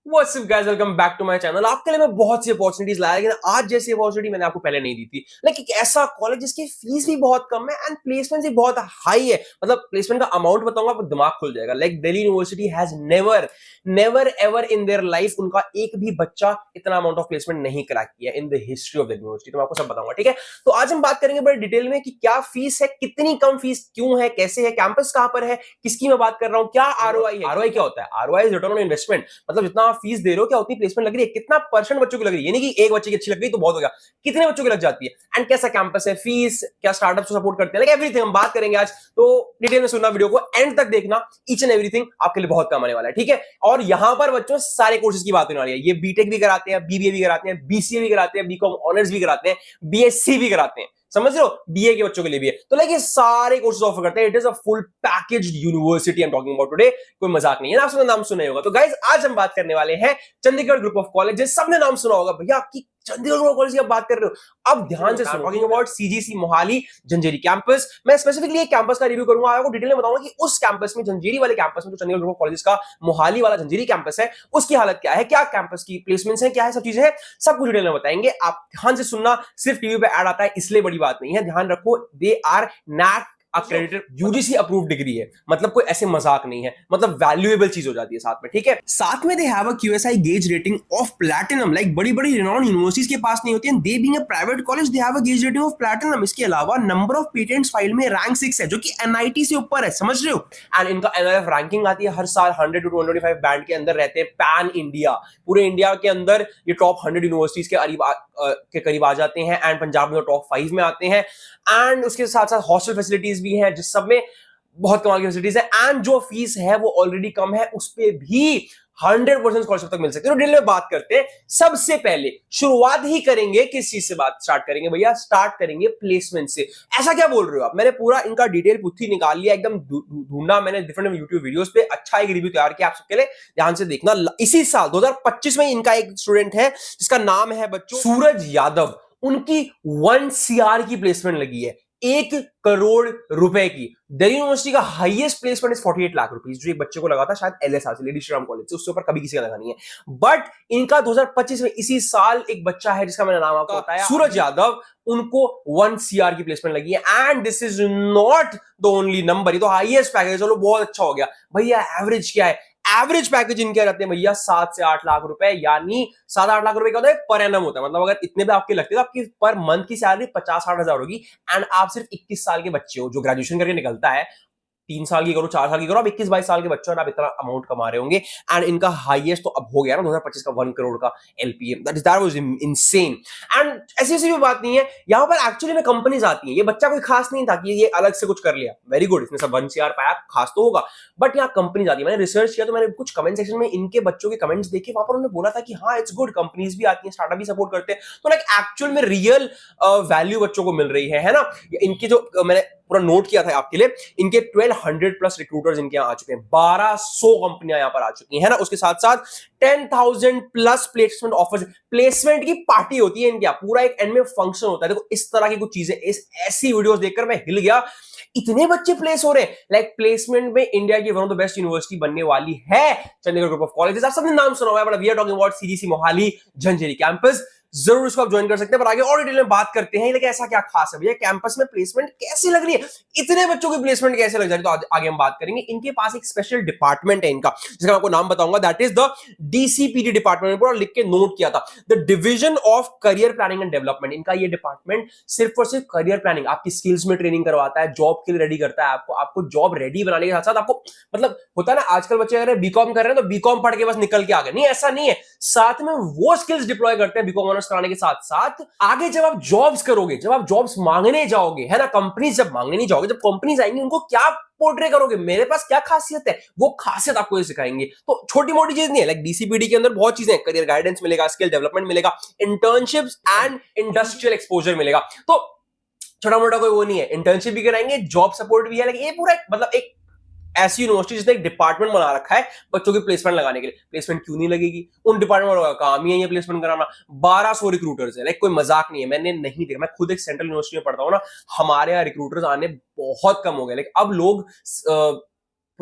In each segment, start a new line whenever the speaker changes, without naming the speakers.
What's up guys, welcome back to my channel. आपके लिए मैं बहुत सी अपॉर्चुनिटीज लाया, लेकिन आज जैसी अपॉर्चुनिटी मैंने आपको पहले नहीं दी थी। लाइक एक ऐसा कॉलेज जिसकी फीस भी बहुत कम है एंड प्लेसमेंट भी बहुत हाई है। मतलब प्लेसमेंट का अमाउंट बताऊंगा आपको दिमाग खुल जाएगा। Like Delhi university has never ever in their life उनका एक भी बच्चा इतना अमाउंट ऑफ प्लेसमेंट नहीं क्रैक किया in the history of the university. तो मैं आपको सब बताऊंगा, ठीक है। तो आज हम बात करेंगे बड़े डिटेल में कि क्या फीस है, कितनी कम फीस क्यों है, कैसे है, कैंपस कहां पर है, किसकी मैं बात कर रहा हूं, क्या आरओआई है। आरओआई क्या होता है? ROI is return on investment. मतलब जितना आप फीस दे रहे हो क्या उतनी प्लेसमेंट लग रही है, कितना परसेंट बच्चों की लग रही है। यानी कि एक बच्चे की अच्छी लग गई तो बहुत हो गया, कितने बच्चों की लग जाती है एंड कैसा कैंपस है, फीस क्या, स्टार्टअप को सपोर्ट करते हैं, लाइक एवरीथिंग हम बात करेंगे आज। तो डिटेल में सुनना, वीडियो को एंड तक देखना, ईच एंड एवरीथिंग आपके लिए बहुत काम आने वाला है, ठीक है। और यहां पर बच्चों सारे कोर्सेज की बात होने वाली है। ये बीटेक भी कराते हैं, बीबीए भी कराते हैं, बीसीए भी कराते हैं, बीकॉम ऑनर्स भी कराते हैं, बीएससी भी कराते हैं, समझ रहे हो, बीए के बच्चों के लिए भी है। तो लाइक ये सारे कोर्सेज ऑफर करते हैं। It is a full package university I am talking about today. कोई मजाक नहीं है ना, आपने नाम सुना होगा। तो गाइस आज हम बात करने वाले हैं चंडीगढ़ ग्रुप ऑफ कॉलेजेस। सबने नाम सुना होगा भैया आपकी चंडीगढ़ ग्रुप ऑफ कॉलेज की आप बात कर रहे हो। अब ध्यान से सुनो, talking about CGC Mohali Jhanjeri campus. मैं स्पेसिफिकली एक कैंपस का रिव्यू करूंगा, आपको डिटेल में बताऊंगा कि उस कैंपस में, जंजेरी वाले कैंपस में, जो चंडीगढ़ ग्रुप ऑफ कॉलेज का मोहाली वाला जंजेरी कैंपस है, उसकी हालत क्या है, क्या कैंपस की प्लेसमेंट्स है, क्या है, सब चीजें हैं, सब कुछ डिटेल में बताएंगे। आप ध्यान से सुनना, सिर्फ टीवी पे ऐड आता है इसलिए बड़ी बात नहीं है, ध्यान रखो। They are NAAC accredited UGC approved degree है, मतलब कोई ऐसे मजाक नहीं है, मतलब वैल्यूएबल चीज हो जाती है साथ में, ठीक है। साथ में they have a QSI gauge rating of platinum. Like बड़ी बड़ी रिनॉन यूनिवर्सिटीज के पास नहीं होती है। They being a private college they have a gauge rating of platinum. इसके अलावा नंबर ऑफ पेटेंट्स फाइल में रैंक 6 है, जो कि एनआईटी से ऊपर है, समझ रहे हो। एंड इनका एनआईएफ रैंकिंग आती है हर साल, 100 टू 125 बैंड के अंदर रहते हैं, पैन इंडिया, पूरे इंडिया के अंदर ये टॉप 100 यूनिवर्सिटीज के करीब आ जाते हैं एंड पंजाब में टॉप 5 में आते हैं। एंड उसके साथ साथ हॉस्टल फैसिलिटीज भी हैं, जिस सब में बहुत कमाल की फैसिलिटीज है। एंड जो फीस है वो ऑलरेडी कम है, उस पे भी 100% स्कॉलरशिप तक मिल सकती है। तो डिटेल में बात करते हैं। सबसे पहले शुरुआत ही करेंगे किस चीज से, बात स्टार्ट करेंगे भैया, स्टार्ट करेंगे प्लेसमेंट से। ऐसा क्या बोल रहे हो आप? मैंने पूरा इनका डिटेल पुथी निकाल लिया, एकदम ढूंढा मैंने डिफरेंट यूट्यूब वीडियोस पे, अच्छा एक रिव्यू तैयार किया आप सबके लिए, ध्यान से देखना। इसी साल 2025 में इनका एक स्टूडेंट है जिसका नाम है बच्चों सूरज यादव। उनकी 1 CR की प्लेसमेंट लगी है, 1 करोड़ रुपए की। दिल्ली यूनिवर्सिटी का highest placement is 48 lakh rupees, जो एक बच्चे को लगा था शायद एलएसआर से, लेडी श्री राम कॉलेज से, उससे ऊपर कभी किसी का लगा नहीं है। बट इनका 2025 में इसी साल एक बच्चा है जिसका मैंने नाम आपको बताया, सूरज यादव, उनको 1 CR की प्लेसमेंट लगी है। And this is not the only number, ये तो हाईएस्ट पैकेज, चलो बहुत अच्छा हो गया भैया। एवरेज क्या है? एवरेज पैकेज इनके रहते हैं भैया 7 से 8 लाख रुपए, यानी 7-8 लाख रुपए का होता है पर एनम होता है। मतलब अगर इतने भी आपके लगते हैं तो आपकी पर मंथ की सैलरी 50-60 हजार होगी। एंड आप सिर्फ 21 साल के बच्चे हो, जो ग्रेजुएशन करके निकलता है, 3 साल की करो, 4 साल की करो, आप 21-22 साल के बच्चे और आप इतना अमाउंट कमा रहे होंगे। एंड इनका हाईएस्ट तो अब हो गया ना 2025 का 1 करोड़ का LPA, that was insane. And ऐसी ऐसी भी बात नहीं है, यहां पर एक्चुअली में कंपनीज आती हैं। ये बच्चा कोई खास नहीं था कि ये अलग से कुछ कर लिया, वेरी गुड, इसने सब 1 CR पाया, खास तो होगा, बट यहाँ कंपनीज आती है। मैंने रिसर्च किया तो मैंने कुछ कमेंट सेक्शन में इनके बच्चों के कमेंट्स देखे, वहां पर उन्होंने बोला था कि हाँ इट्स गुड, कंपनीज भी आती हैं, स्टार्टअप भी सपोर्ट करते हैं। तो लाइक एक्चुअल में रियल वैल्यू बच्चों को मिल रही है ना। इनकी जो मैंने पूरा नोट किया था आपके लिए, इनके 1200 प्लस रिक्रूटर्स इनके यहाँ आ चुके हैं, 1200 कंपनियां यहाँ पर आ चुकी हैं ना। उसके साथ साथ 10,000 प्लस प्लेसमेंट ऑफर्स, प्लेसमेंट की पार्टी होती है इनके यहाँ, पूरा एक एंड में फंक्शन होता है। देखो इस तरह की कुछ चीजें, इस ऐसी वीडियोस देखकर मैं हिल गया, इतने बच्चे प्लेस हो रहे हैं। लाइक प्लेसमेंट में इंडिया की one of the best university बनने वाली है चंडीगढ़ ग्रुप ऑफ कॉलेजेस। आप सबने नाम सुना हुआ है, but we are talking about CGC Mohali Jhanjeri campus. जरूर इसको आप ज्वाइन कर सकते हैं, पर आगे और डिटेल में बात करते हैं। लेकिन ऐसा क्या खास है भैया, कैंपस में प्लेसमेंट कैसी लग रही है, इतने बच्चों की प्लेसमेंट कैसे लग जा रही है, तो आगे हम बात करेंगे। इनके पास एक स्पेशल डिपार्टमेंट है इनका, जिसका मैं आपको नाम बताऊंगा, दैट इज द डीसीपीडी डिपार्टमेंट। पूरा लिख के नोट किया था, the division of career planning and development. इनका ये डिपार्टमेंट सिर्फ और सिर्फ करियर प्लानिंग, आपकी स्किल्स में ट्रेनिंग करवाता है, जॉब के लिए रेडी करता है आपको जॉब रेडी बनाने के साथ साथ आपको, मतलब होता है ना आजकल बच्चे अगर बीकॉम कर रहे हैं तो बीकॉम पढ़ के बस निकल के आ गए, नहीं ऐसा नहीं है। साथ में वो स्किल्स डिप्लॉय करते हैं बीकॉम ऑनर्स कराने के साथ साथ। आगे जब आप जॉब्स करोगे, जब आप जॉब्स मांगने जाओगे, है ना, कंपनीज जब मांगने नहीं जाओगे, जब कंपनीज आएंगी, उनको क्या पोर्ट्रे करोगे, मेरे पास क्या खासियत है, वो खासियत आपको ये सिखाएंगे। तो छोटी मोटी चीज नहीं है, लाइक डीसीपीडी के अंदर बहुत चीजें, करियर गाइडेंस मिलेगा, स्किल डेवलपमेंट मिलेगा, इंटर्नशिप्स एंड इंडस्ट्रियल एक्सपोजर मिलेगा। तो छोटा मोटा कोई वो नहीं है, इंटर्नशिप भी कराएंगे, जॉब सपोर्ट भी है। लेकिन ये पूरा मतलब एक ऐसी यूनिवर्सिटी जिसने एक डिपार्टमेंट बना रखा है बच्चों की प्लेसमेंट लगाने के लिए। प्लेसमेंट क्यों नहीं लगेगी, उन डिपार्टमेंट वालों का काम ही है ये प्लेसमेंट कराना। 1200 रिक्रूटर्स है, लाइक कोई मजाक नहीं है। मैंने नहीं देखा, मैं खुद एक सेंट्रल यूनिवर्सिटी में पढ़ता हूँ ना, हमारे यहाँ रिक्रूटर्स आने बहुत कम हो गए। लाइक अब लोग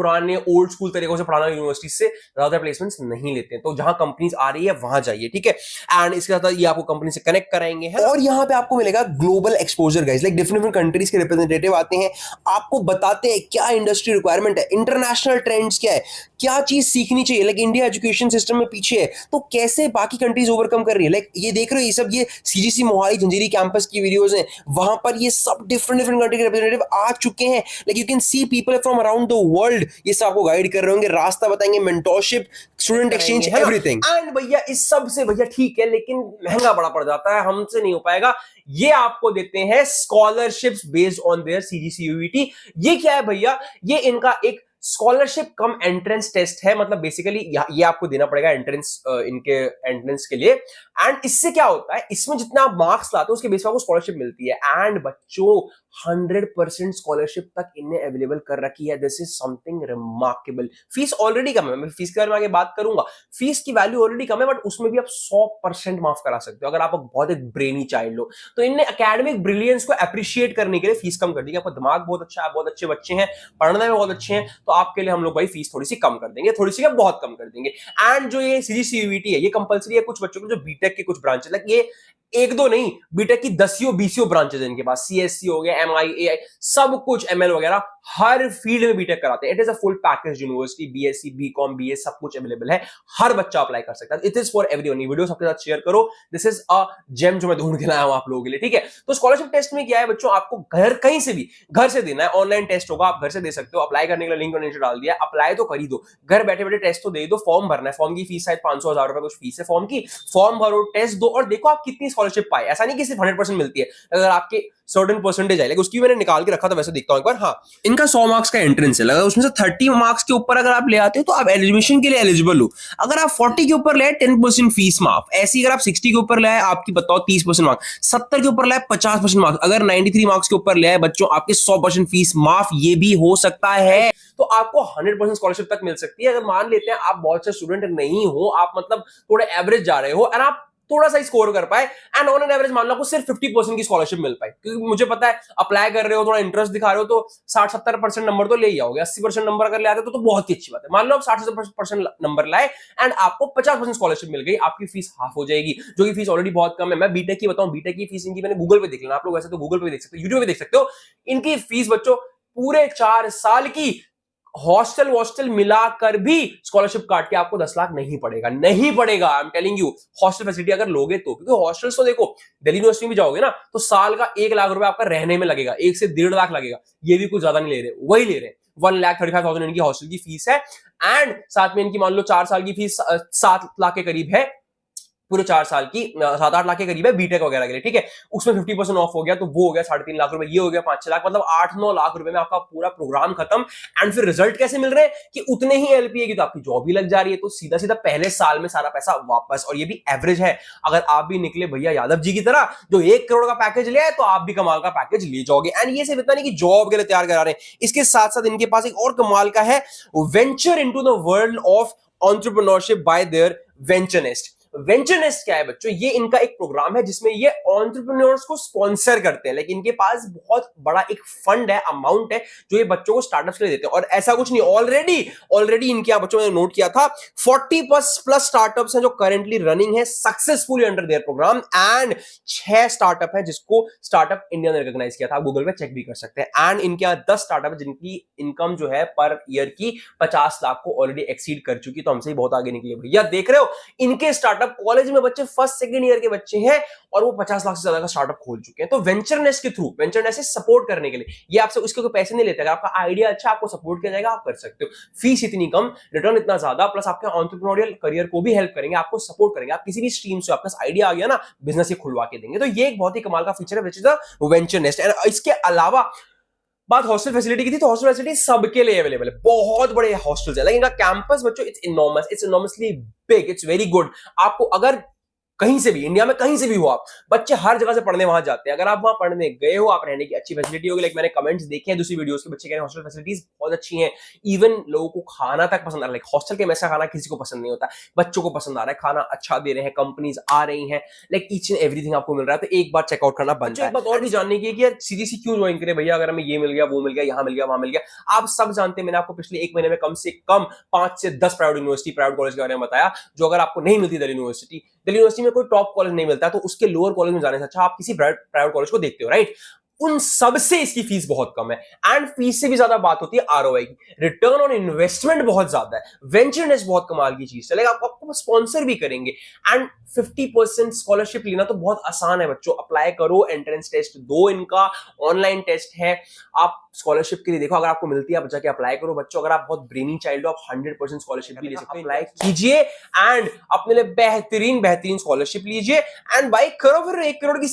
पुराने ओल्ड स्कूल तरीकों से पढ़ाना यूनिवर्सिटी से ज्यादा प्लेसमेंट्स नहीं लेते हैं। तो जहां कंपनीज आ रही है वहां जाइए, ठीक है। एंड इसके साथ ये आपको कंपनी से कनेक्ट कराएंगे है? और यहाँ पे आपको मिलेगा global exposure guys, like different different countries के रिप्रेजेंटेटिव आते हैं, आपको बताते हैं क्या इंडस्ट्री रिक्वायरमेंट है, इंटरनेशनल ट्रेंड्स क्या है, क्या चीज सीखनी चाहिए, लाइक इंडिया एजुकेशन सिस्टम में पीछे है तो कैसे बाकी कंट्रीज ओवरकम कर रही है। लाइक ये देख रहे हो, ये सब ये सीजीसी मोहाली झंझेरी कैंपस की वीडियोस हैं, वहां पर ये सब डिफरेंट डिफरेंट कंट्री के रिप्रेजेंटेटिव आ चुके हैं। Like you can see people from around the world, ये सब आपको गाइड कर रहे होंगे, रास्ता बताएंगे, mentorship, student exchange, everything. And भैया इस सब से भैया ठीक है, लेकिन महंगा बड़ा पड़ जाता है, हमसे नहीं हो पाएगा। ये आपको देते हैं scholarships based on their CGC UET. ये क्या है भैया, ये इनका एक स्कॉलरशिप कम एंट्रेंस टेस्ट है, मतलब बेसिकली ये आपको देना पड़ेगा एंट्रेंस, इनके एंट्रेंस के लिए। एंड इससे क्या होता है, इसमें जितना आप मार्क्स लाते हो उसके बेस पर आपको स्कॉलरशिप मिलती है। एंड बच्चों 100% स्कॉलरशिप तक इन्हें अवेलेबल कर रखी है। This is something remarkable. Fees already कम है, मैं फीस के बारे में आगे बात करूंगा, फीस की वैल्यू ऑलरेडी कम है, बट उसमें भी आप 100% माफ करा सकते हो अगर आप बहुत एक ब्रेनी चाइल्ड हो। तो इनने एकेडमिक ब्रिलियंस को अप्रिशिएट करने के लिए फीस कम कर दी। आपका दिमाग बहुत अच्छा है, आप बहुत अच्छे बच्चे हैं, पढ़ने में बहुत अच्छे हैं, तो आपके लिए हम लोग भाई फीस थोड़ी सी कम कर देंगे, थोड़ी सी क्या बहुत कम कर देंगे। एंड जो ये सीजीसी यूईटी है ये कंपलसरी है कुछ बच्चों को, जो बीटेक के कुछ ब्रांचेस, लाइक ये एक दो नहीं, बीटेक की 10 20 ब्रांचेस इनके पास, सीएससी हो गया, एमआई, एआई, सब कुछ, एमएल वगैरह, हर फील्ड में बीटेक कराते हैं। It is a full package university, B Sc, B Com, BA सब कुछ अवेलेबल है, हर बच्चा अप्लाई कर सकता है। It is for everyone. ये वीडियो सबके साथ शेयर करो, दिस इज अ जेम जो मैं ढूंढ के लाया हूं आप लोगों के लिए, ठीक है। तो स्कॉलरशिप टेस्ट में क्या है बच्चों, आपको घर कहीं से भी घर से देना है, ऑनलाइन टेस्ट होगा, आप घर से दे सकते हो। अप्लाई करने के लिए लिंक नीचे डाल दिया, अप्लाई तो कर ही दो, घर बैठे बैठे टेस्ट तो दे दो। फॉर्म भरना है, फॉर्म की फीस शायद 500 1000 रुपए कुछ फीस है फॉर्म की। फॉर्म भरो, टेस्ट दो और देखो आप कितनी स्कॉलरशिप पाए। ऐसा नहीं कि सिर्फ 100% मिलती है, अगर आपके सर्टेन परसेंटेज है, उसकी मैंने निकाल के रखा था, वैसे देखता हूं एक बार। हाँ, इनका 100 मार्क्स का एंट्रेंस है, लगा उसमें से 30 मार्क्स के ऊपर अगर आप ले आते हो तो आप एडमिशन के लिए एलिजिबल हो। अगर आप 40 के ऊपर ले आए 10% फीस माफ, ऐसी अगर आप 60 के ऊपर ले आए आपकी बताओ 30% मार्क्स, 70 के ऊपर ले आए 50% मार्क्स, अगर 93 मार्क्स के ऊपर ले आए बच्चों आपके 100% फीस माफ, ये भी हो सकता है। तो आपको 100% स्कॉलरशिप तक मिल सकती है। अगर मान लेते हैं आप बहुत से स्टूडेंट नहीं हो, आप मतलब थोड़े एवरेज जा रहे हो, एंड आप थोड़ा सा स्कोर कर पाए, एंड ऑन एन एवरेज मान लो आपको सिर्फ 50% की स्कॉलरशिप मिल पाए, क्योंकि मुझे पता है अप्लाई कर रहे हो, थोड़ा इंटरेस्ट दिखा रहे हो, तो 60-70% नंबर तो ले ही आओगे। 80% नंबर अगर ले आते तो बहुत ही अच्छी बात है। मान लो आप 60-70% नंबर लाए एंड आपको 50% स्कॉलरशिप मिल गई, आपकी फीस हाफ हो जाएगी, जो कि फीस ऑलरेडी बहुत कम है। मैं बीटेक की बताऊं, बीटेक की फीस इनकी मैंने गूगल पे देख लेना, आप लोग वैसे तो गूगल पे देख सकते हो, यूट्यूब पे देख सकते हो। इनकी फीस बच्चों पूरे 4 साल की हॉस्टल मिलाकर भी स्कॉलरशिप काट के आपको 10 लाख नहीं पड़ेगा, नहीं पड़ेगा। I am telling you, hostel facility अगर लोगे तो, क्योंकि हॉस्टल्स तो देखो दिल्ली यूनिवर्सिटी में जाओगे ना तो साल का 1 लाख रुपए आपका रहने में लगेगा, 1 से 1.5 लाख लगेगा। ये भी कुछ ज्यादा नहीं ले रहे, वही ले रहे 1,35,000 इनकी हॉस्टल की फीस है। एंड साथ में इनकी मान लो 4 साल की फीस 7 लाख के करीब है, पूरे 4 साल की 7-8 लाख के करीब है बीटेक वगैरह के लिए, ठीक है। उसमें 50% ऑफ हो गया तो वो हो गया 3.5 लाख रुपए, ये हो गया 5-6 लाख, मतलब 8-9 लाख रुपए में आपका पूरा प्रोग्राम खत्म। एंड फिर रिजल्ट कैसे मिल रहे हैं कि उतने ही एलपीए की तो आपकी जॉब भी लग जा रही है, तो सीधा सीधा पहले साल में सारा पैसा वापस। और ये भी एवरेज है, अगर आप भी निकले भैया यादव जी की तरह जो 1 करोड़ का पैकेज ले आए तो आप भी कमाल का पैकेज ले जाओगे। एंड ये सिर्फ इतना नहीं कि जॉब के लिए तैयार करा रहे हैं, इसके साथ साथ इनके पास एक और कमाल का है, venture into the world of entrepreneurship by their VentureNest. VentureNest क्या है बच्चों, ये इनका एक प्रोग्राम है जिसमें ये एंटरप्रेन्योर्स को स्पॉन्सर करते हैं। लेकिन इनके पास बहुत बड़ा एक फंड है, अमाउंट है जो ये बच्चों को स्टार्टअप्स के लिए देते हैं। और ऐसा कुछ नहीं, ऑलरेडी इनके बच्चों ने नोट किया था 40+ स्टार्टअप्स हैं जो करेंटली रनिंग है successfully under their program. And 6 startup है जिसको स्टार्टअप इंडिया ने रिकॉग्नाइज किया था, आप गूगल पे चेक भी कर सकते हैं। एंड इनके 10 स्टार्टअप जिनकी इनकम जो है पर ईयर की 50 लाख को ऑलरेडी एक्सीड कर चुकी, तो हमसे ही बहुत आगे निकले भैया। देख रहे हो इनके स्टार्टअप कॉलेज में बच्चे फर्स्ट सेकंड ईयर के बच्चे हैं और वो 50 लाख से ज्यादा का स्टार्टअप खोल चुके हैं। तो वेंचरनेस के थ्रू, वेंचरनेस से सपोर्ट करने के लिए, ये आपसे उसके कोई पैसे नहीं लेते, अगर आपका आइडिया अच्छा आपको सपोर्ट किया जाएगा, आप कर सकते हो। फीस इतनी कम, रिटर्न इतना ज्यादा, प्लस आपके एंटरप्रेन्योरियल करियर को भी हेल्प करेंगे, आपको सपोर्ट करेंगे। आप किसी भी स्ट्रीम से आपका आइडिया आ गया ना, बिजनेस ये खुलवा के देंगे। तो ये एक बहुत ही कमाल का फीचर है विच इज द वेंचरनेस। एंड इसके अलावा बात हॉस्टल फैसिलिटी की थी, तो हॉस्टल फैसिलिटी सबके लिए अवेलेबल है, बहुत बड़े हॉस्टल्स है। लेकिन इनका कैंपस बच्चों it's enormously big, it's very good. आपको अगर कहीं से भी, इंडिया में कहीं से भी हो आप, बच्चे हर जगह से पढ़ने वहां जाते हैं। अगर आप वहां पढ़ने गए हो, आप रहने की अच्छी फैसिलिटी होगी, लाइक मैंने कमेंट्स देखे हैं दूसरी वीडियोस के, बच्चे कह रहे हैं हॉस्टल फैसिलिटीज बहुत अच्छी हैं, इवन लोगों को खाना तक पसंद आ रहा है। लाइक हॉस्टल के मैसा खाना किसी को पसंद नहीं होता, बच्चों को पसंद आ रहा है, खाना अच्छा दे रहे हैं, कंपनीज आ रही हैं, लाइक ईच एंड एवरीथिंग आपको मिल रहा है, तो एक बार चेकआउट करना बनता है। एक बात और भी जानने की है कि यार सीजीसी क्यों ज्वाइन करें भैया, अगर हमें ये मिल गया, वो मिल गया, यहाँ मिल गया, वहां मिल गया। आप सब जानते हैं, मैंने आपको पिछले एक महीने में कम से कम 5 से 10 प्राइवेट यूनिवर्सिटी, प्राइवेट कॉलेज के बारे में बताया, जो अगर आपको नहीं मिलती दिल्ली यूनिवर्सिटी में कोई टॉप कॉलेज नहीं मिलता, तो उसके लोअर कॉलेज में जाने से अच्छा आप किसी प्राइवेट कॉलेज को देखते हो, राइट। उन सब से इसकी फीस बहुत कम है, एंड फीस से भी ज्यादा बात होती है आरओआई की, रिटर्न ऑन इन्वेस्टमेंट बहुत ज्यादा है, वेंचरनेस बहुत कमाल की चीज है, आपको स्पॉन्सर भी करेंगे, एंड 50% स्कॉलरशिप लेना तो बहुत आसान है बच्चों। अप्लाई करो, एंट्रेंस टेस्ट दो, इनका ऑनलाइन टेस्ट है, आप स्कॉलरशिप के लिए देखो, अगर आपको मिलती है आप जाके अप्लाई करो बच्चों। अगर आप बहुत ब्रेनी चाइल्ड हो, आप 100% स्कॉलरशिप भी ले सकते हो, अप्लाई कीजिए एंड अपने लिए बेहतरीन स्कॉलरशिप लीजिए, एंड भाई करो फिर 1 करोड़ की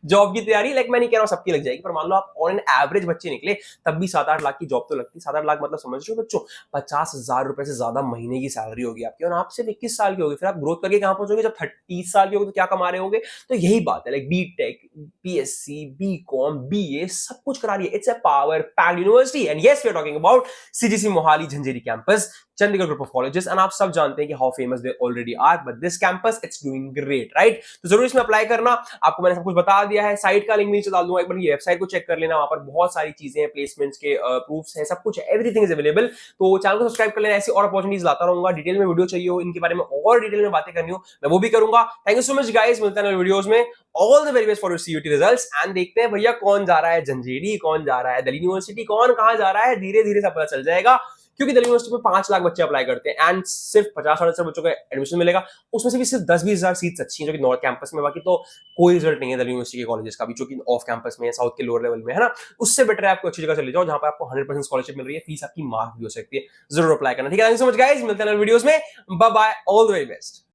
जॉब की तैयारी। लाइक मैं नहीं कह रहा हूं सबकी लग जाएगी, पर मान लो आप ऑन एन एवरेज बच्चे निकले, तब भी 7-8 लाख की जॉब तो लगती है। 7-8 लाख मतलब समझ रहे हो बच्चों, 50,000 रुपए से ज्यादा महीने की सैलरी होगी आपकी, और आप सिर्फ 21 साल के होगे, फिर आप ग्रोथ करके कहां पहुंचोगे, जब 30 साल के होगे तो क्या कमा रहे होगे। तो यही बात है, like B Tech, B Sc, B Com, BA सब कुछ करा रही है। It's a power packed university, and yes we are talking about CGC Mohali Jhanjeri campus, Chandigarh group of colleges. And आप सब जानते हैं कि how famous they already are, but this campus it's doing great, right. तो जरूर इसमें अप्लाई करना, आपको मैंने सब कुछ बता दिया है, साइट का लिंक नीचे डाल दूंगा, एक बार ये वेबसाइट को चेक कर लेना, वहां पर बहुत सारी चीजें हैं, प्लेसमेंट्स के प्रूफ्स हैं, सब कुछ है, एवरीथिंग इज अवेलेबल। तो चैनल को सब्सक्राइब कर लेना, ऐसी और अपॉर्चुनिटीज लाता रहूंगा। डिटेल में वीडियो चाहिए हो, इनके बारे में और डिटेल में बातें करनी हो, मैं वो भी करूंगा। Thank you so much guys, मिलते हैं वीडियोस में। All the very best for your CUT results, and देखते हैं भैया कौन जा रहा है झंझेरी, कौन जा रहा है दिल्ली यूनिवर्सिटी, कौन कहां जा रहा है, धीरे धीरे सब पता चल जाएगा। क्योंकि दिल्ली यूनिवर्सिटी में 5 लाख बच्चे अप्लाई करते हैं, एंड सिर्फ 50-60 बच्चों को एडमिशन मिलेगा, उसमें से भी सिर्फ 10-20 हजार सीट्स अच्छी हैं जो कि नॉर्थ कैंपस में, बाकी तो कोई रिजल्ट नहीं है दिल्ली यूनिवर्सिटी के कॉलेजेस का भी, जो कि ऑफ कैंपस में है, साउथ के लोअर लेवल में है ना। उससे बेटर है आपको अच्छी जगह चले जाओ, जहां पर आपको 100% स्कॉलरशिप मिल रही है, फीस आपकी माफ भी हो सकती है। जरूर अप्लाई करना, ठीक है। Thank you so much guys, मिलते हैं वीडियोस में, bye bye, all the very best.